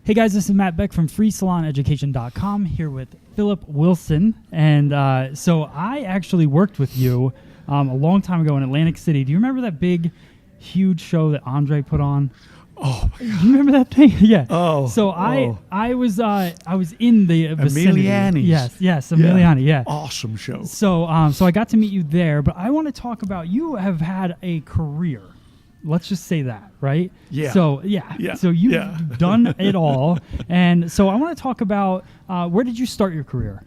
Hey guys, this is Matt Beck from freesaloneducation.com here with Phillip Wilson. And so I actually worked with you a long time ago in Atlantic City. Do you remember that big, huge show that Andre put on? Oh my God. Do you remember that thing? Yeah. Oh. So I was in the vicinity. Emiliani's. Yes, Emiliani. Yeah. Awesome show. So I got to meet you there, but I want to talk about you have had a career. Let's just say that, right? Yeah. So So you've done it all, and so I want to talk about where did you start your career?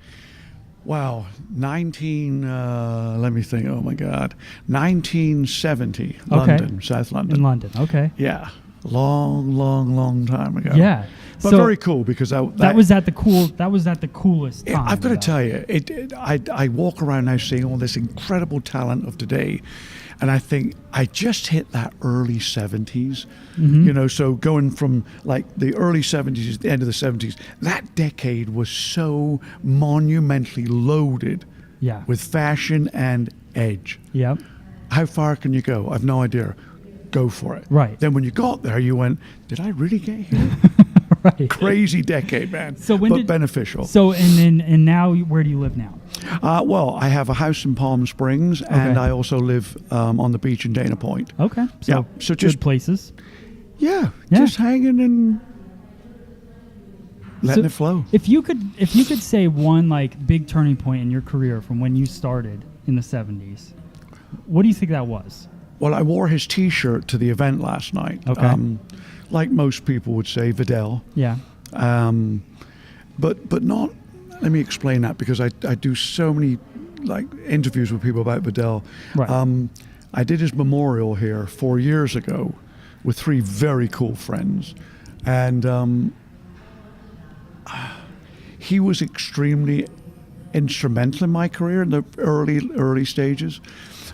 Wow, let me think. Oh my God, 1970, London, South London. In London, okay. Yeah, long time ago. Yeah, but very cool because that was at the coolest time. I've got to tell you, I walk around now seeing all this incredible talent of today. And I think I just hit that early 70s, you know, so going from like the early 70s to the end of the 70s, that decade was so monumentally loaded with fashion and edge. Yep. How far can you go? I've no idea. Go for it. Right. Then when you got there, you went, did I really get here? Right. Crazy decade, man. But beneficial. So and now where do you live now? Well, I have a house in Palm Springs, and I also live on the beach in Dana Point. Okay. So just good places. Yeah, just hanging and letting it flow. If you could say one like big turning point in your career from when you started in the 70s, what do you think that was? Well, I wore his T-shirt to the event last night. Okay. Like most people would say, Vidal. Yeah. But not. Let me explain that because I do so many like interviews with people about Vidal. Right. I did his memorial here 4 years ago with 3 very cool friends, and he was extremely instrumental in my career in the early stages.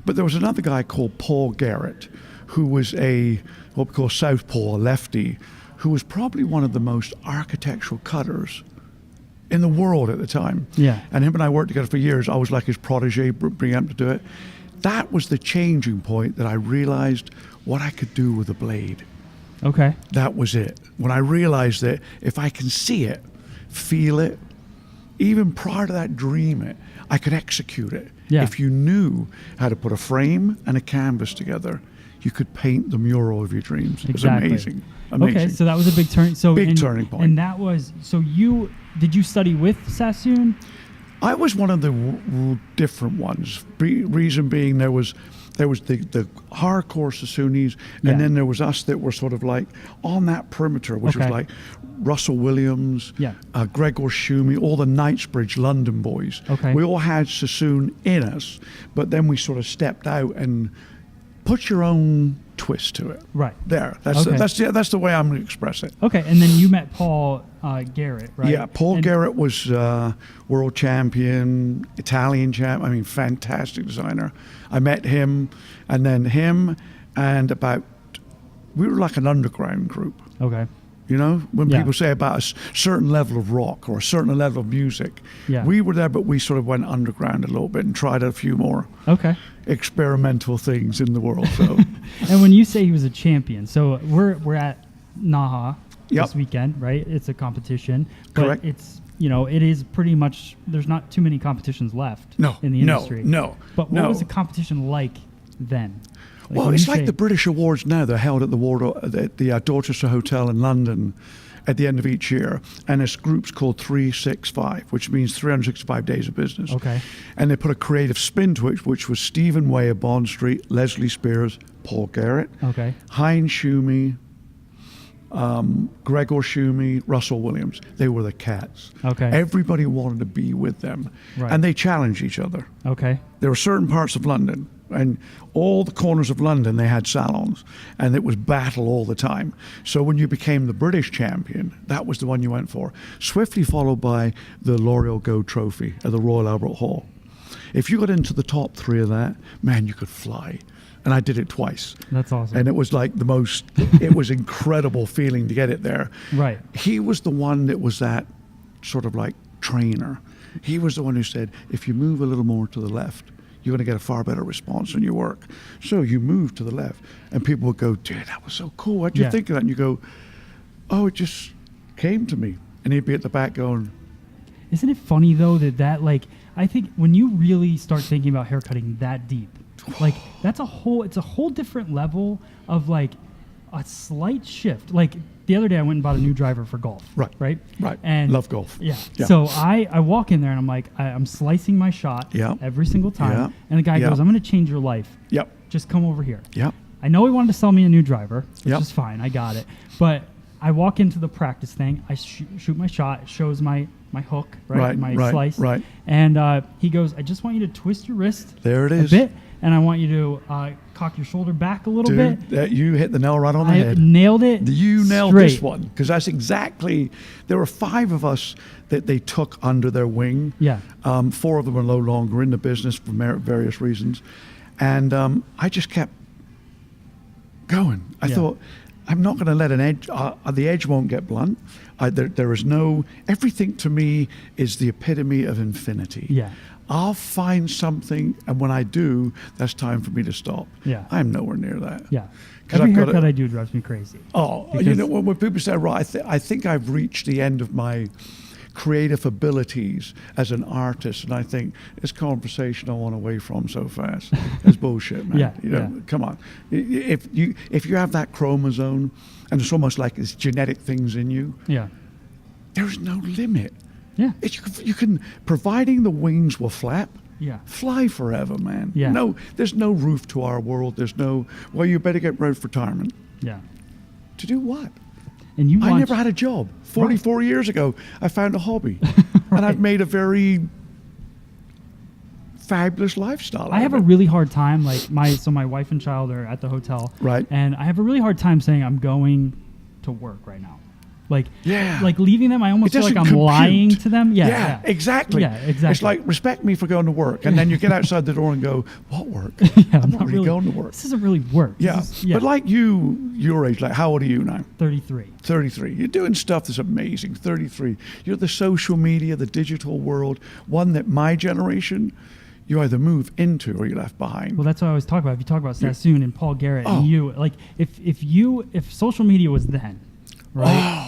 But there was another guy called Paul Garrett, who was what we call southpaw, a lefty, who was probably one of the most architectural cutters in the world at the time. Yeah. And him and I worked together for years. I was like his protege, bringing him to do it. That was the changing point that I realized what I could do with a blade. Okay. That was it. When I realized that if I can see it, feel it, even prior to that, dream it, I could execute it. Yeah. If you knew how to put a frame and a canvas together, you could paint the mural of your dreams. Exactly. It was amazing. Okay, so that was a big turn. Turning point. And that was did you study with Sassoon? I was one of the different ones. Reason being, there was the hardcore Sassoonis, and then there was us that were sort of like on that perimeter, which was like Russell Williams, Gregor Schumi, all the Knightsbridge London boys. Okay. We all had Sassoon in us, but then we sort of stepped out and put your own twist to it. Right. There. That's the way I'm going to express it. Okay, and then you met Paul Garrett, right? Yeah, Paul Garrett was world champion, Italian champ. I mean, fantastic designer. I met him, and then him and we were like an underground group. Okay. You know, when people say about a certain level of rock or a certain level of music, we were there, but we sort of went underground a little bit and tried a few more experimental things in the world. So, and when you say he was a champion, so we're at Naha this weekend, right? It's a competition, but correct. It's it is pretty much there's not too many competitions left in the industry. No. But what was the competition like then? Well, it's like the British Awards now. They're held at the Dorchester Hotel in London at the end of each year. And it's groups called 365, which means 365 days of business. Okay. And they put a creative spin to it, which was Stephen Way of Bond Street, Leslie Spears, Paul Garrett, Heinz Schumi, Gregor Schumi, Russell Williams. They were the cats. Okay. Everybody wanted to be with them. Right. And they challenged each other. Okay. There were certain parts of London, and all the corners of London, they had salons, and it was battle all the time. So when you became the British champion, that was the one you went for. Swiftly followed by the L'Oreal Gold Trophy at the Royal Albert Hall. If you got into the top 3 of that, man, you could fly. And I did it twice. That's awesome. And it was like it was incredible feeling to get it there. Right. He was the one that was that sort of like trainer. He was the one who said, if you move a little more to the left, you're going to get a far better response on your work. So you move to the left, and people would go, dude, that was so cool. Why'd you think of that? And you go, oh, it just came to me, and he'd be at the back going, Isn't it funny though that like I think when you really start thinking about haircutting that deep, like it's a whole different level of like a slight shift. Like the other day I went and bought a new driver for golf. Right. And love golf. Yeah. So I walk in there and I'm like, I'm slicing my shot every single time. Yeah. And the guy goes, I'm going to change your life. Yep. Just come over here. Yep. I know he wanted to sell me a new driver, which Yep. is fine. I got it. But I walk into the practice thing. I shoot my shot. It shows my hook, my slice. Right. And he goes, I just want you to twist your wrist There it is. a bit, and I want you to cock your shoulder back a little Dude, bit. you hit the nail right on the I head. nailed it. You nailed straight. this one, because that's exactly. There were 5 of us that they took under their wing. Yeah. 4 of them are no longer in the business for various reasons, and I just kept going. I thought, I'm not going to let an edge. The edge won't get blunt. There is no. Everything to me is the epitome of infinity. Yeah. I'll find something, and when I do, that's time for me to stop. Yeah. I'm nowhere near that. Yeah. 'Cause Every I've got haircut a- I do drives me crazy. Oh, you Because- know, when people say, right, I think I've reached the end of my creative abilities as an artist, and I think this conversation I want away from so fast. It's bullshit, man. Yeah, You know, come on. If you have that chromosome, and it's almost like it's genetic things in you, Yeah. there's no limit. Yeah. You can, providing the wings will flap, Yeah. fly forever, man. Yeah. No, there's no roof to our world. There's no, well, you better get ready for retirement. Yeah. To do what? And you I never had a job. 44 years ago, I found a hobby. And I've made a very fabulous lifestyle. I have a really hard time, like my wife and child are at the hotel. Right. And I have a really hard time saying I'm going to work right now. Like, Yeah. like leaving them, I almost feel like I'm doesn't lying compute. to them. Yeah, Yeah, exactly. Yeah, exactly. It's like, respect me for going to work. And then you get outside the door and go, what work? Yeah, I'm not really going to work. This isn't really work. Yeah. This is, But like your age, like how old are you now? 33. 33. You're doing stuff that's amazing. 33. You're the social media, the digital world, one that my generation, you either move into or you're left behind. Well, that's what I always talk about. If you talk about Sassoon and Paul Garrett Oh. and you, like if social media was then, right?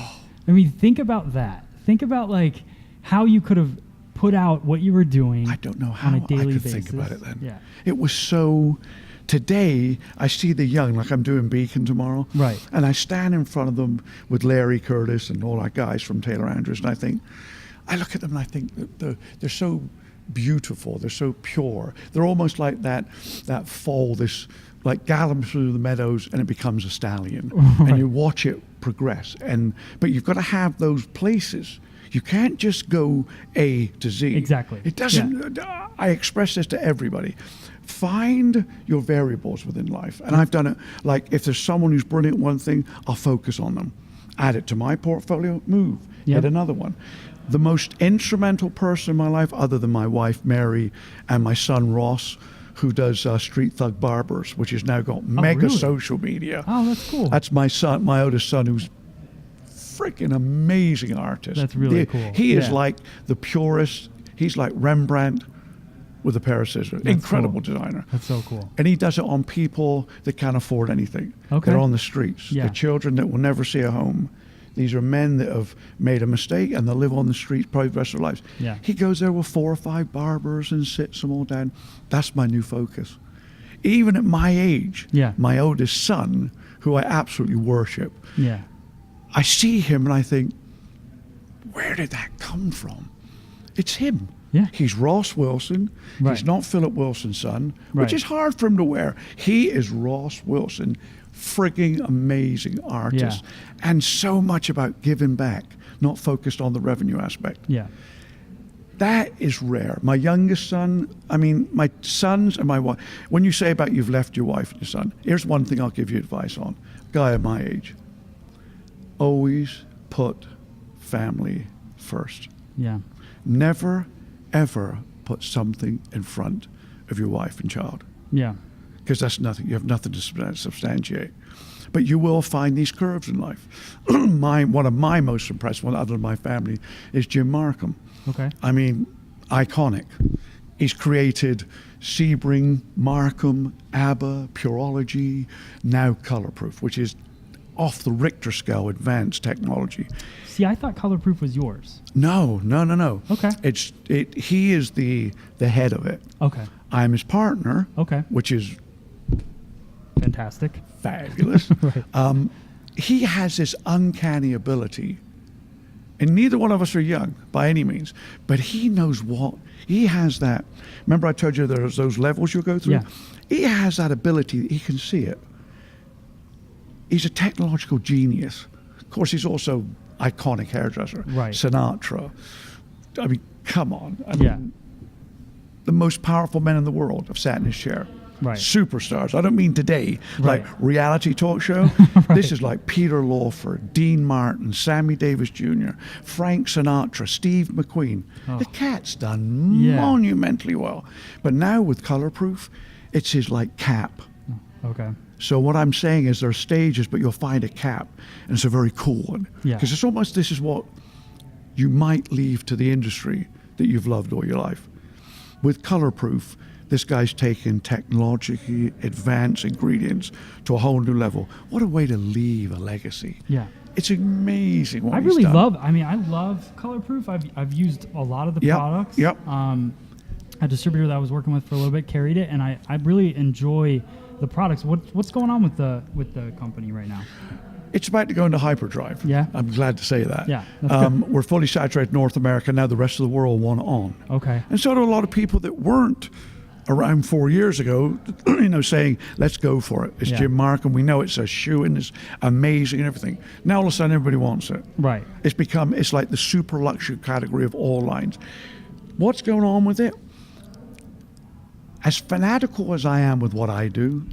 I mean, think about that. Think about like how you could have put out what you were doing. I don't know how on a I daily could basis. think about it then. Yeah. It was so. Today, I see the young, like I'm doing Beacon tomorrow. Right. And I stand in front of them with Larry Curtis and all our guys from Taylor Andrews, and I look at them and I think they're so beautiful. They're so pure. They're almost like that foal, this like gallop through the meadows and it becomes a stallion. Right. And you watch it progress. But you've got to have those places. You can't just go A to Z. Exactly. It doesn't. I express this to everybody. Find your variables within life. And I've done it. Like if there's someone who's brilliant at one thing, I'll focus on them. Add it to my portfolio, move. Yep. Hit another one. The most instrumental person in my life, other than my wife, Mary, and my son, Ross, who does Street Thug Barbers, which has now got mega really? social media. Oh, that's cool. That's my son, my oldest son, who's freaking amazing artist. That's really cool. He is Yeah. like the purest. He's like Rembrandt with a pair of scissors. That's Incredible cool. designer. That's so cool. And he does it on people that can't afford anything. Okay. They're on the streets. Yeah. The children that will never see a home. These are men that have made a mistake and they'll live on the streets probably the rest of their lives. Yeah. He goes there with 4 or 5 barbers and sits them all down. That's my new focus. Even at my age, Yeah. my oldest son, who I absolutely worship, Yeah. I see him and I think, where did that come from? It's him. Yeah. He's Ross Wilson. Right. He's not Phillip Wilson's son, Right. which is hard for him to wear. He is Ross Wilson, frigging amazing artist. Yeah. And so much about giving back, not focused on the revenue aspect. Yeah. That is rare. My youngest son, I mean, my sons and my wife, when you say about you've left your wife and your son, here's one thing I'll give you advice on. Guy of my age, always put family first. Yeah. Never, ever put something in front of your wife and child, Yeah. because that's nothing. You have nothing to substantiate. But you will find these curves in life. One of my most impressive ones, other than my family, is Jim Markham. Okay. I mean, iconic. He's created Sebring, Markham, ABBA, Pureology, now Colorproof, which is off the Richter scale advanced technology. See, I thought Colorproof was yours. No. Okay. He is the head of it. Okay. I'm his partner. Okay. Which is fantastic. Fabulous. Right. He has this uncanny ability, and neither one of us are young by any means, but he knows what he has. That, remember I told you there's those levels you'll go through? Yeah. He has that ability. He can see it. He's a technological genius. Of course, he's also iconic hairdresser. Right. Sinatra. I mean, come on. I Yeah. mean, the most powerful men in the world have sat in his chair. Right. Superstars. I don't mean today, Right. like reality talk show. Right. This is like Peter Lawford, Dean Martin, Sammy Davis Jr., Frank Sinatra, Steve McQueen. Oh. The cat's done Yeah. monumentally well. But now with Colorproof, it's his like cap. Okay. So what I'm saying is there are stages, but you'll find a cap, and it's a very cool one. Yeah. Because it's almost, this is what you might leave to the industry that you've loved all your life. With Colorproof, this guy's taken technologically advanced ingredients to a whole new level. What a way to leave a legacy. Yeah. It's amazing what I he's really done. I love Colorproof. I've used a lot of the Yep, products. yep. A distributor that I was working with for a little bit carried it, and I really enjoy the products. What's going on with the company right now? It's about to go into hyperdrive. Yeah. I'm glad to say that. Yeah, that's good. We're fully saturated in North America. Now the rest of the world want on. Okay. And so do a lot of people that weren't around 4 years ago, saying, let's go for it. It's Yeah. Jim Mark, and we know it's a shoe-in, it's amazing and everything. Now all of a sudden everybody wants it. Right. It's like the super luxury category of all lines. What's going on with it? As fanatical as I am with what I do,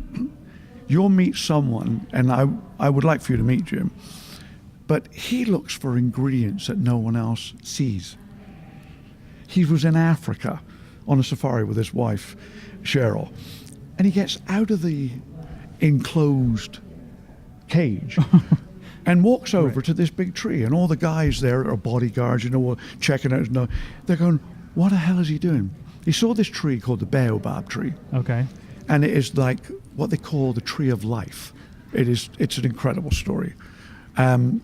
you'll meet someone, and I would like for you to meet Jim, but he looks for ingredients that no one else sees. He was in Africa on a safari with his wife, Cheryl, and he gets out of the enclosed cage and walks over to this big tree, and all the guys there are bodyguards, checking out. They're going, what the hell is he doing? He saw this tree called the baobab tree. Okay. And it is like what they call the tree of life. It's an incredible story. And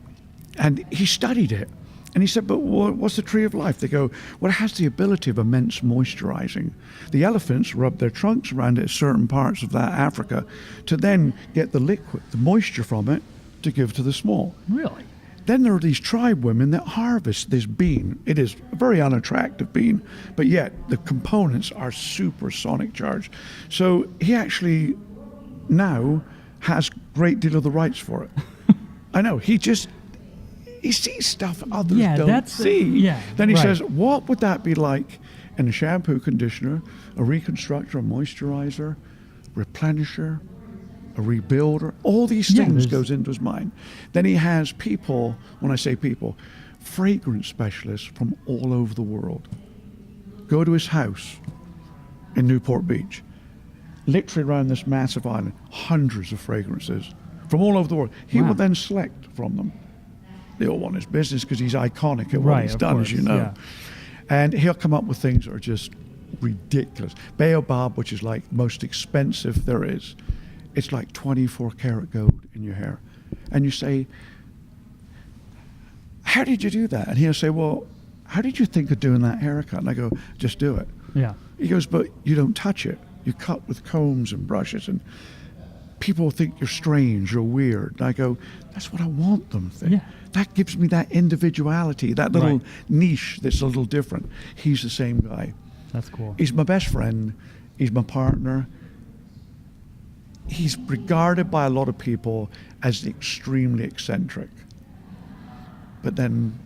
he studied it. And he said, but what's the tree of life? They go, well, it has the ability of immense moisturizing. The elephants rub their trunks around it at certain parts of that Africa to then get the liquid, the moisture from it, to give to the small. Really? Then there are these tribe women that harvest this bean. It is a very unattractive bean, but yet the components are supersonic charged. So he actually now has a great deal of the rights for it. I know, he sees stuff others don't see. Then he says, what would that be like in a shampoo, conditioner, a reconstructor, a moisturizer, replenisher, a rebuilder? All these things goes into his mind. Then he has people, when I say people, fragrance specialists from all over the world go to his house in Newport Beach, literally around this massive island, hundreds of fragrances from all over the world. He will then select from them. They all want his business because he's iconic at what he's done, as you know. Yeah. And he'll come up with things that are just ridiculous. Baobab, which is like most expensive there is, it's like 24 karat gold in your hair. And you say, how did you do that? And he'll say, well, how did you think of doing that haircut? And I go, just do it. Yeah. He goes, but you don't touch it. You cut with combs and brushes, and people think you're strange, you're weird. And I go, that's what I want them to think. Yeah. That gives me that individuality, that little niche that's a little different. He's the same guy. That's cool. He's my best friend. He's my partner. He's regarded by a lot of people as extremely eccentric. But then,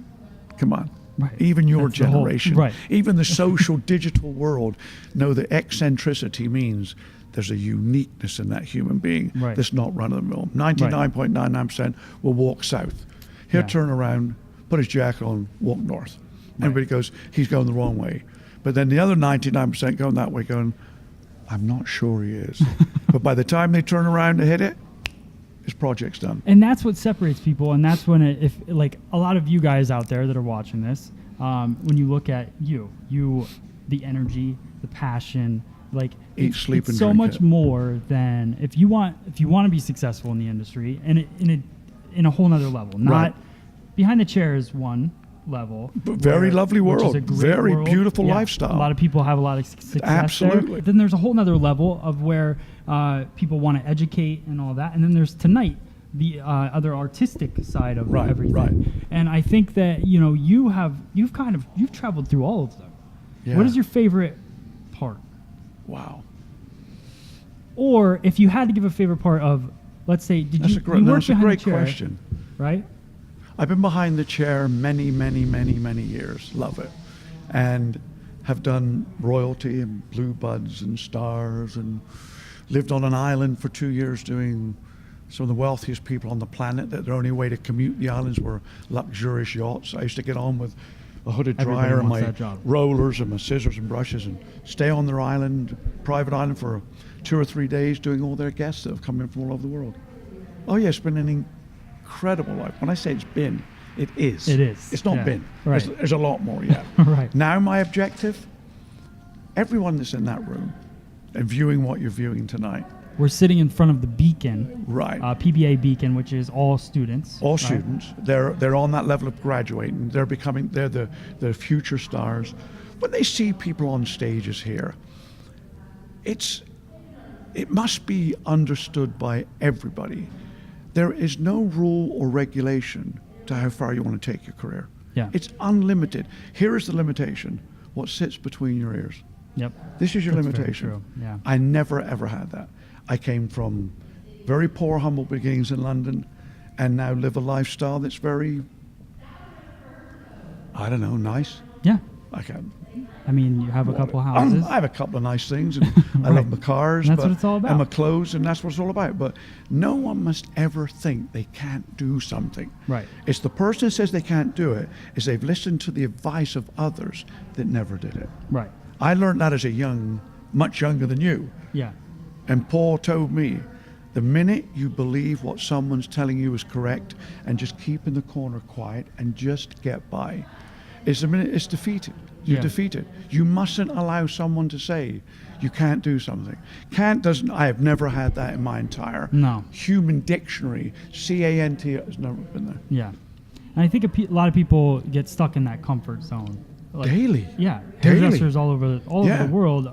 come on. Right. Even your That's the whole- generation, even the social digital world know that eccentricity means there's a uniqueness in that human being that's not run-of-the-mill. 99.99% will walk south. He'll turn around, put his jacket on, walk north. Everybody goes, he's going the wrong way. But then the other 99% going that way going, I'm not sure he is. But by the time they turn around to hit it, his project's done. And that's what separates people. And that's when if like a lot of you guys out there that are watching this, when you look at you, the energy, the passion, like eat, sleep, and so drink much it. more than if you want to be successful in the industry, and in a whole nother level. Not Right. behind the chair is one level. But very lovely which is world. a great Very world. beautiful Yeah, lifestyle. A lot of people have a lot of success Absolutely. there. Then there's a whole nother level of where people want to educate and all that. And then there's tonight, the other artistic side of Right, everything. right. And I think that, you know, you've traveled through all of them. Yeah. What is your favorite part? Wow. Or if you had to give a favorite part of, let's say, That's you a great, work that's a behind great the chair, question. right? I've been behind the chair many, many, many, many years. Love it. And have done royalty and Blue Buds and Stars and lived on an island for 2 years doing some of the wealthiest people on the planet. That their only way to commute the islands were luxurious yachts. I used to get on with a hooded Everybody dryer and wants my that job. rollers and my scissors and brushes and stay on their island, private island, for 2 or 3 days doing all their guests that have come in from all over the world. Oh yeah, it's been an incredible life. When I say it's been, it is. It is. It's not Yeah. been. Right. There's a lot more yet. Right. Now my objective, everyone that's in that room and viewing what you're viewing tonight, We're sitting in front of the beacon, right? PBA beacon, which is all students. All right? students, they're on that level of graduating. They're the future stars. When they see people on stages here, it must be understood by everybody. There is no rule or regulation to how far you want to take your career. Yeah. It's unlimited. Here is the limitation: what sits between your ears. Yep. This is your That's very limitation. true, yeah. I never ever had that. I came from very poor, humble beginnings in London, and now live a lifestyle that's very, I don't know, nice. Yeah. I mean, you have a couple houses. I have a couple of nice things, and I Right. love my cars. And that's what it's all And about. my clothes, and that's what it's all about. But no one must ever think they can't do something. Right. It's the person that says they can't do it, is they've listened to the advice of others that never did it. Right. I learned that as much younger than you. Yeah. And Paul told me, the minute you believe what someone's telling you is correct and just keep in the corner quiet and just get by, is the minute it's defeated. You're Yeah. defeated. You mustn't allow someone to say you can't do something. Can't doesn't. I have never had that in my entire No. human dictionary. CANT has never been there. Yeah. And I think a lot of people get stuck in that comfort zone. Like, Daily. Yeah. Daily. Hairdressers all over Yeah. the world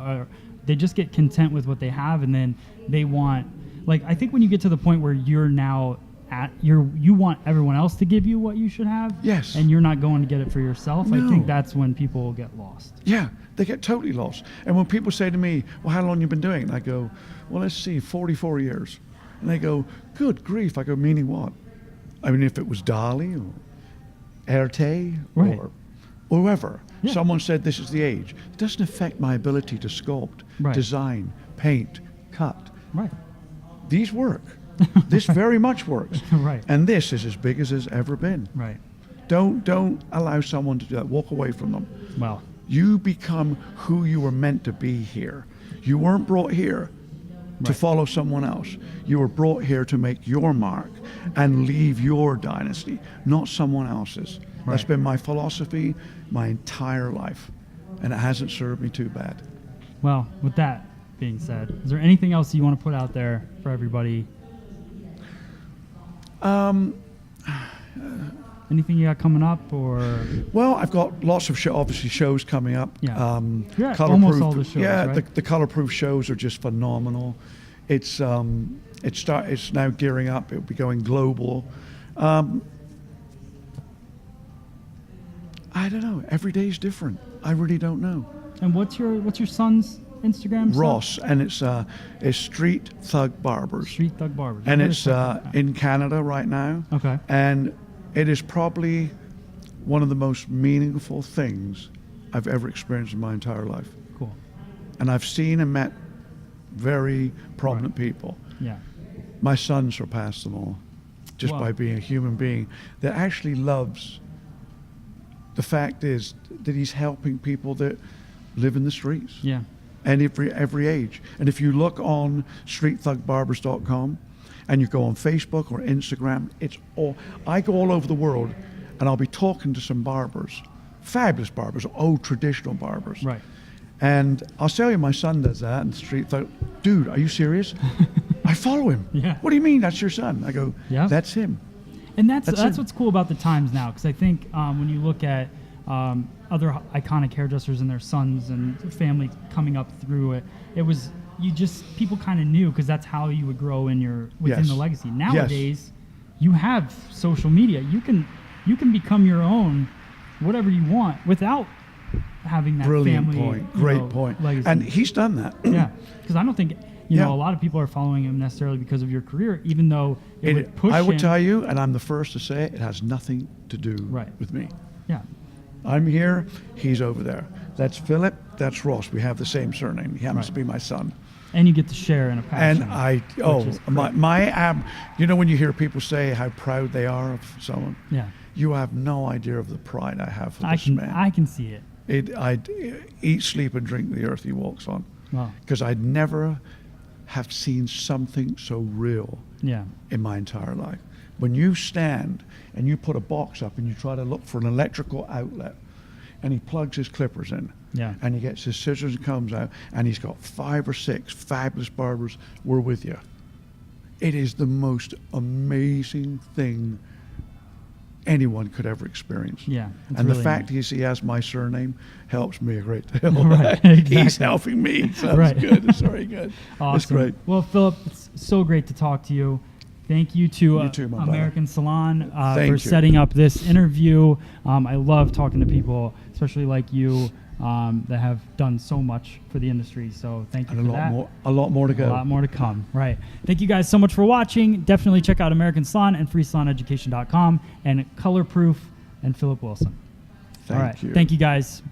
they just get content with what they have, and then they want, like, I think when you get to the point where you're now you want everyone else to give you what you should have. Yes. And you're not going to get it for yourself. I No. think that's when people get lost. Yeah, they get totally lost. And when people say to me, well, how long you been doing it? And I go, well, let's see, 44 years. And they go, good grief. I go, meaning what? I mean, if it was Dali or Erte Right. or whoever, Yeah. someone said this is the age, it doesn't affect my ability to sculpt, Right. design, paint, cut. Right. These work. This very much works. Right. And this is as big as it's ever been. Right. Don't allow someone to do that. Walk away from them. Well, You become who you were meant to be here. You weren't brought here to Right. follow someone else. You were brought here to make your mark and leave your dynasty, not someone else's. That's Right. been my philosophy my entire life, and it hasn't served me too bad. well, with that being said, is there anything else you want to put out there for everybody? Anything you got coming up, or Well, I've got lots of obviously shows coming up. Yeah. You're at Colorproof, almost all the shows, yeah, right? the Colorproof shows are just phenomenal. It's now gearing up. It'll be going global. I don't know. Every day is different. I really don't know. and what's your son's Instagram? stuff? Ross, and it's Street Thug Barbers, Street Thug Barbers. and I'm it's gonna check that in Canada right now. out. Okay. And it is probably one of the most meaningful things I've ever experienced in my entire life. Cool. And I've seen and met very prominent people. Yeah. My son surpassed them all just Wow. by being a human being that actually loves. The fact is that he's helping people that live in the streets. Yeah. And every age. And if you look on streetthugbarbers.com and you go on Facebook or Instagram, it's all, I go all over the world and I'll be talking to some barbers, fabulous barbers, old traditional barbers. Right. And I'll tell you, my son does that, and Street Thug, dude, are you serious? I follow him. Yeah. What do you mean that's your son? I go, Yeah. that's him. And that's it. what's cool about the times now, because I think when you look at other iconic hairdressers and their sons and family coming up through it, it was people kind of knew, because that's how you would grow within Yes. the legacy. Nowadays, you have social media. You can become your own whatever you want without having that Brilliant family point. Great point. legacy. And he's done that. Yeah, because I don't think Yeah. a lot of people are following him necessarily because of your career, even though it would push I would him. tell you, and I'm the first to say it has nothing to do Right. with me. Yeah, I'm here, he's over there. That's Phillip, that's Ross. We have the same surname. He happens Right. to be my son. and you get to share in a passion. And which is great. when you hear people say how proud they are of someone, Yeah, you have no idea of the pride I have for I this can man. I can see it. I eat, sleep, and drink the earth he walks on. Wow. Because I'd never have seen something so real Yeah, in my entire life. When you stand and you put a box up and you try to look for an electrical outlet, and he plugs his clippers in, yeah, and he gets his scissors and comes out, and he's got 5 or 6 fabulous barbers, we're with you. It is the most amazing thing anyone could ever experience. yeah. It's And the really fact nice. he has my surname helps me a great deal. Right, He's exactly. helping me. So Right. it's good. It's very good. Awesome. It's great. Well, Phillip, it's so great to talk to you. Thank you to You too, my brother. American Salon Thank for you. setting up this interview. I love talking to people, especially like you, that have done so much for the industry. So thank you And for that. a lot more to go. A lot more to come. Right. Thank you guys so much for watching. Definitely check out American Salon and freesaloneducation.com and Colorproof and Phillip Wilson. Thank All right. you. Thank you guys.